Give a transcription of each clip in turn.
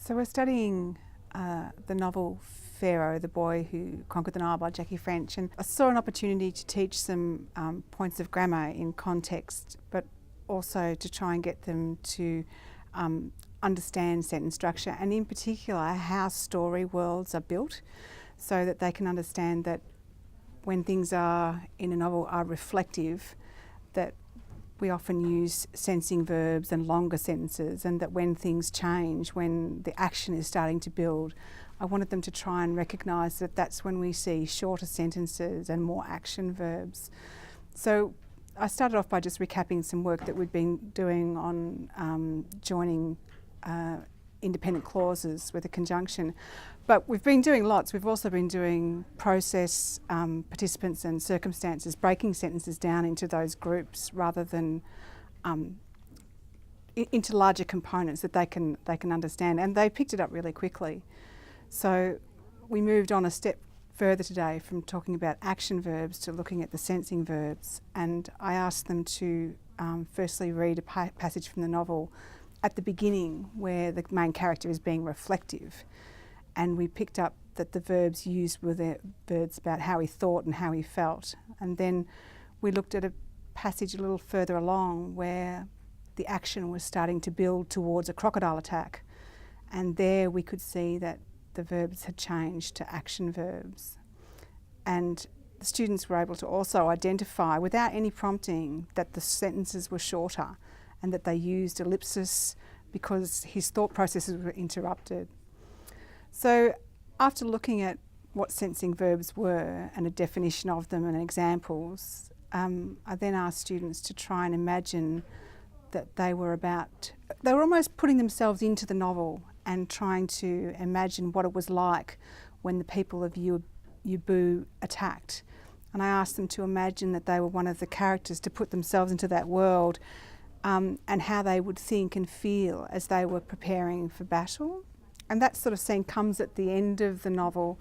So we're studying the novel Pharaoh, the boy who conquered the Nile by Jackie French, and I saw an opportunity to teach some points of grammar in context, but also to try and get them to understand sentence structure, and in particular how story worlds are built, so that they can understand that when things are in a novel are reflective, that we often use sensing verbs and longer sentences, and that when things change, when the action is starting to build, I wanted them to try and recognise that that's when we see shorter sentences and more action verbs. So I started off by just recapping some work that we'd been doing on joining independent clauses with a conjunction. But we've been doing lots. We've also been doing process, participants and circumstances, breaking sentences down into those groups rather than into larger components that they can understand. And they picked it up really quickly. So we moved on a step further today from talking about action verbs to looking at the sensing verbs. And I asked them to firstly read a passage from the novel at the beginning where the main character is being reflective. And we picked up that the verbs used were the verbs about how he thought and how he felt. And then we looked at a passage a little further along where the action was starting to build towards a crocodile attack. And there we could see that the verbs had changed to action verbs. And the students were able to also identify, without any prompting, that the sentences were shorter and that they used ellipsis because his thought processes were interrupted. So after looking at what sensing verbs were and a definition of them and examples, I then asked students to try and imagine that they were almost putting themselves into the novel and trying to imagine what it was like when the people of Yubu attacked. And I asked them to imagine that they were one of the characters, to put themselves into that world and how they would think and feel as they were preparing for battle. And that sort of scene comes at the end of the novel,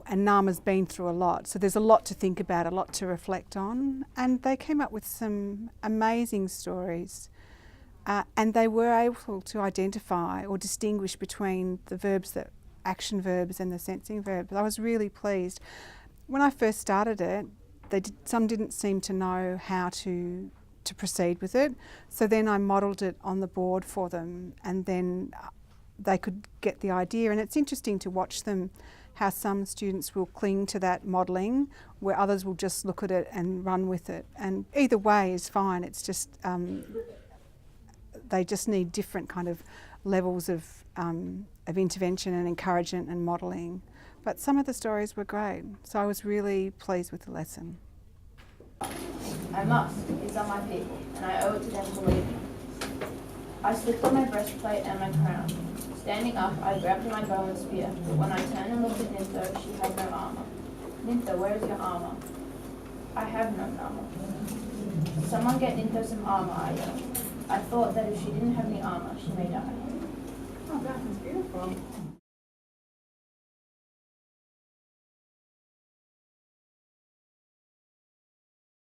and Nama's been through a lot, so there's a lot to think about, a lot to reflect on. And they came up with some amazing stories, and they were able to identify or distinguish between the verbs, that action verbs and the sensing verbs. I was really pleased. When I first started it, some didn't seem to know how to proceed with it, so then I modelled it on the board for them, and then they could get the idea. And it's interesting to watch them, how some students will cling to that modelling where others will just look at it and run with it. And either way is fine. It's just they just need different kind of levels of intervention and encouragement and modelling. But some of the stories were great, so I was really pleased with the lesson. I must. These are my people, and I owe it to them to lead me. I slipped on my breastplate and my crown. Standing up, I grabbed my bow and spear, but when I turned and looked at Nyntho, she had no armour. Nyntho, where is your armour? I have no armour. Someone get Nyntho some armour, I yelled. I thought that if she didn't have any armour, she may die. Oh, that was beautiful.